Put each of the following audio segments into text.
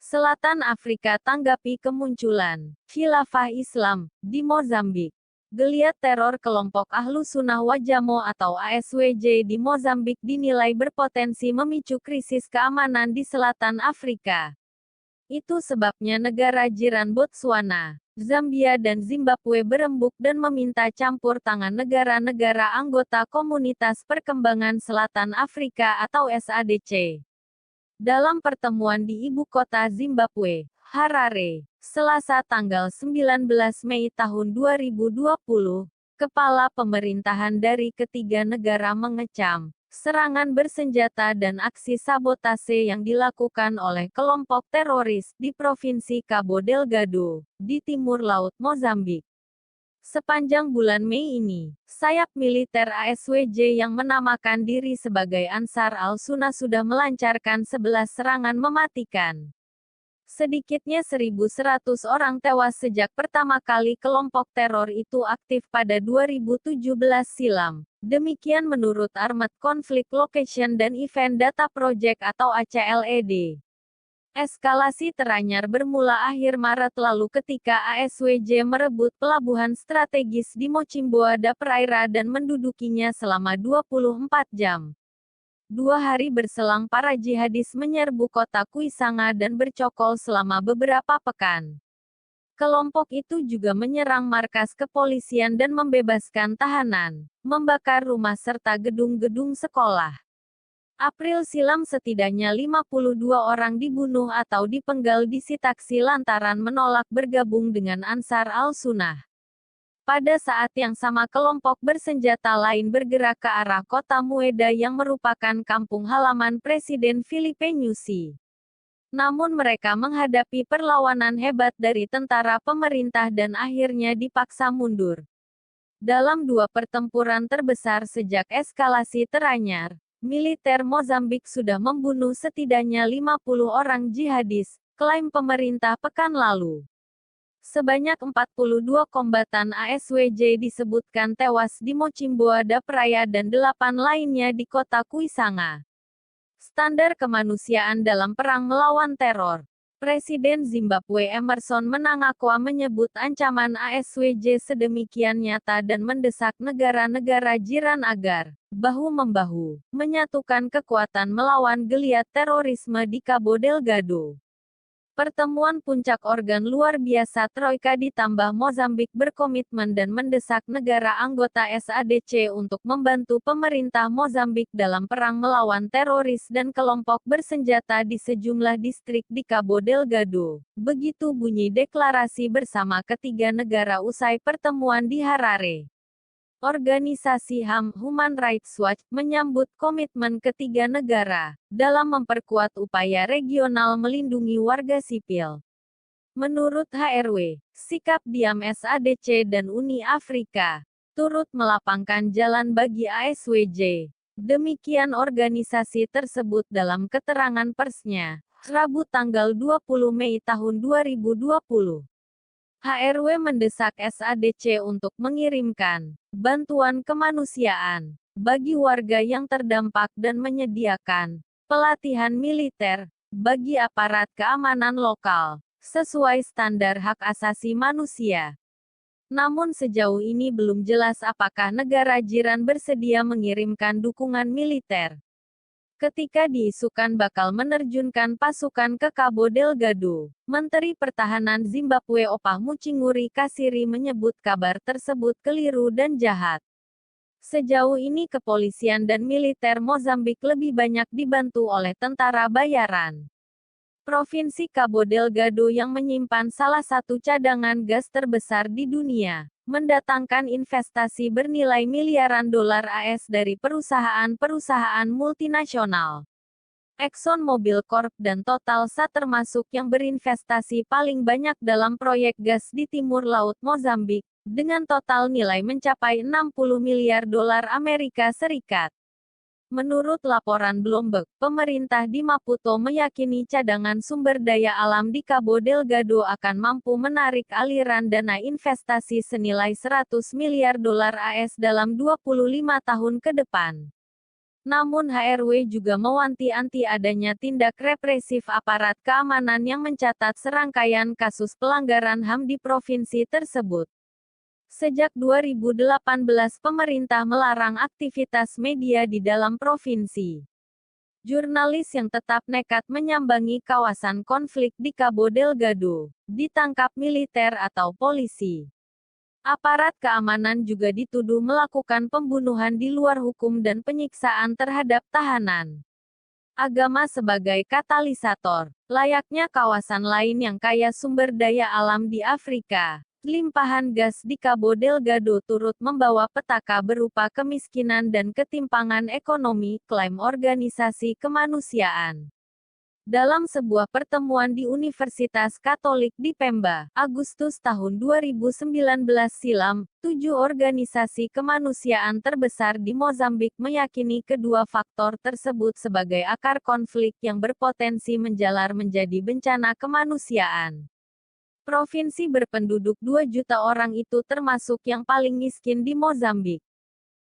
Selatan Afrika tanggapi kemunculan khilafah Islam di Mozambik. Geliat teror kelompok Ahlussunnah Wajamo atau ASWJ di Mozambik dinilai berpotensi memicu krisis keamanan di selatan Afrika. Itu sebabnya negara jiran Botswana, Zambia dan Zimbabwe berembuk dan meminta campur tangan negara-negara anggota Komunitas Perkembangan Selatan Afrika atau SADC. Dalam pertemuan di ibu kota Zimbabwe, Harare, Selasa tanggal 19 Mei tahun 2020, kepala pemerintahan dari ketiga negara mengecam serangan bersenjata dan aksi sabotase yang dilakukan oleh kelompok teroris di Provinsi Cabo Delgado, di timur laut Mozambik. Sepanjang bulan Mei ini, sayap militer ASWJ yang menamakan diri sebagai Ansar al-Sunnah sudah melancarkan 11 serangan mematikan. Sedikitnya 1.100 orang tewas sejak pertama kali kelompok teror itu aktif pada 2017 silam. Demikian menurut Armed Conflict Location dan Event Data Project atau ACLED. Eskalasi teranyar bermula akhir Maret lalu ketika ASWJ merebut pelabuhan strategis di Mocimboa da Praia dan mendudukinya selama 24 jam. 2 hari berselang para jihadis menyerbu kota Kuisanga dan bercokol selama beberapa pekan. Kelompok itu juga menyerang markas kepolisian dan membebaskan tahanan, membakar rumah serta gedung-gedung sekolah. April silam setidaknya 52 orang dibunuh atau dipenggal di Sitaksi lantaran menolak bergabung dengan Ansar al-Sunnah. Pada saat yang sama kelompok bersenjata lain bergerak ke arah kota Mueda yang merupakan kampung halaman Presiden Filipe Nyusi. Namun mereka menghadapi perlawanan hebat dari tentara pemerintah dan akhirnya dipaksa mundur. Dalam 2 pertempuran terbesar sejak eskalasi teranyar, militer Mozambik sudah membunuh setidaknya 50 orang jihadis, klaim pemerintah pekan lalu. Sebanyak 42 kombatan ASWJ disebutkan tewas di Mocimboa da Praia dan 8 lainnya di kota Kuisanga. Standar kemanusiaan dalam perang melawan teror. Presiden Zimbabwe Emmerson Mnangagwa menyebut ancaman ASWJ sedemikian nyata dan mendesak negara-negara jiran agar bahu-membahu menyatukan kekuatan melawan geliat terorisme di Cabo Delgado. Pertemuan puncak organ luar biasa Troika ditambah Mozambik berkomitmen dan mendesak negara anggota SADC untuk membantu pemerintah Mozambik dalam perang melawan teroris dan kelompok bersenjata di sejumlah distrik di Cabo Delgado. Begitu bunyi deklarasi bersama ketiga negara usai pertemuan di Harare. Organisasi HAM Human Rights Watch menyambut komitmen ketiga negara dalam memperkuat upaya regional melindungi warga sipil. Menurut HRW, sikap diam SADC dan Uni Afrika turut melapangkan jalan bagi ASWJ. Demikian organisasi tersebut dalam keterangan persnya, Rabu tanggal 20 Mei tahun 2020. HRW mendesak SADC untuk mengirimkan bantuan kemanusiaan bagi warga yang terdampak dan menyediakan pelatihan militer bagi aparat keamanan lokal sesuai standar hak asasi manusia. Namun sejauh ini belum jelas apakah negara jiran bersedia mengirimkan dukungan militer. Ketika diisukan bakal menerjunkan pasukan ke Cabo Delgado, Menteri Pertahanan Zimbabwe Opah Muchinguri Kasiri menyebut kabar tersebut keliru dan jahat. Sejauh ini kepolisian dan militer Mozambik lebih banyak dibantu oleh tentara bayaran. Provinsi Cabo Delgado yang menyimpan salah satu cadangan gas terbesar di dunia, mendatangkan investasi bernilai miliaran dolar AS dari perusahaan-perusahaan multinasional. ExxonMobil Corp dan Total termasuk yang berinvestasi paling banyak dalam proyek gas di timur laut Mozambik, dengan total nilai mencapai 60 miliar dolar Amerika Serikat. Menurut laporan Bloomberg, pemerintah di Maputo meyakini cadangan sumber daya alam di Cabo Delgado akan mampu menarik aliran dana investasi senilai 100 miliar dolar AS dalam 25 tahun ke depan. Namun HRW juga mewanti-wanti adanya tindak represif aparat keamanan yang mencatat serangkaian kasus pelanggaran HAM di provinsi tersebut. Sejak 2018 pemerintah melarang aktivitas media di dalam provinsi. Jurnalis yang tetap nekat menyambangi kawasan konflik di Cabo Delgado, ditangkap militer atau polisi. Aparat keamanan juga dituduh melakukan pembunuhan di luar hukum dan penyiksaan terhadap tahanan. Agama sebagai katalisator, layaknya kawasan lain yang kaya sumber daya alam di Afrika. Limpahan gas di Cabo Delgado turut membawa petaka berupa kemiskinan dan ketimpangan ekonomi, klaim organisasi kemanusiaan. Dalam sebuah pertemuan di Universitas Katolik di Pemba, Agustus tahun 2019 silam, 7 organisasi kemanusiaan terbesar di Mozambik meyakini kedua faktor tersebut sebagai akar konflik yang berpotensi menjalar menjadi bencana kemanusiaan. Provinsi berpenduduk 2 juta orang itu termasuk yang paling miskin di Mozambik.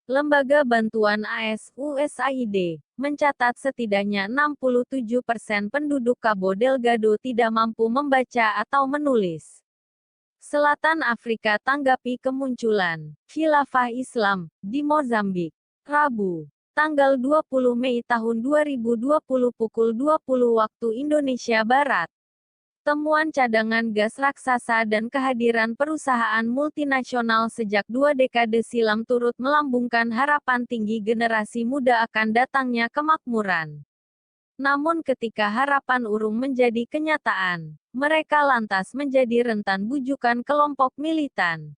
Lembaga Bantuan AS, USAID, mencatat setidaknya 67% penduduk Cabo Delgado tidak mampu membaca atau menulis. Selatan Afrika tanggapi kemunculan Khilafah Islam di Mozambik. Rabu, tanggal 20 Mei tahun 2020 pukul 20 waktu Indonesia Barat. Temuan cadangan gas raksasa dan kehadiran perusahaan multinasional sejak 2 dekade silam turut melambungkan harapan tinggi generasi muda akan datangnya kemakmuran. Namun ketika harapan urung menjadi kenyataan, mereka lantas menjadi rentan bujukan kelompok militan.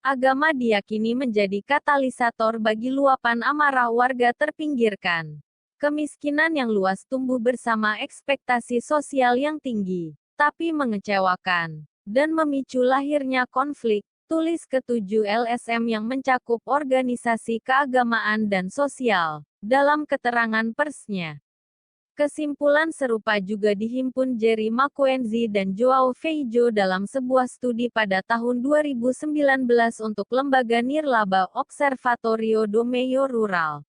Agama diyakini menjadi katalisator bagi luapan amarah warga terpinggirkan. Kemiskinan yang luas tumbuh bersama ekspektasi sosial yang tinggi, tapi mengecewakan, dan memicu lahirnya konflik, tulis ke-7 LSM yang mencakup organisasi keagamaan dan sosial, dalam keterangan persnya. Kesimpulan serupa juga dihimpun Jerry Mackenzie dan Joao Feijo dalam sebuah studi pada tahun 2019 untuk lembaga nirlaba Observatorio do Meio Rural.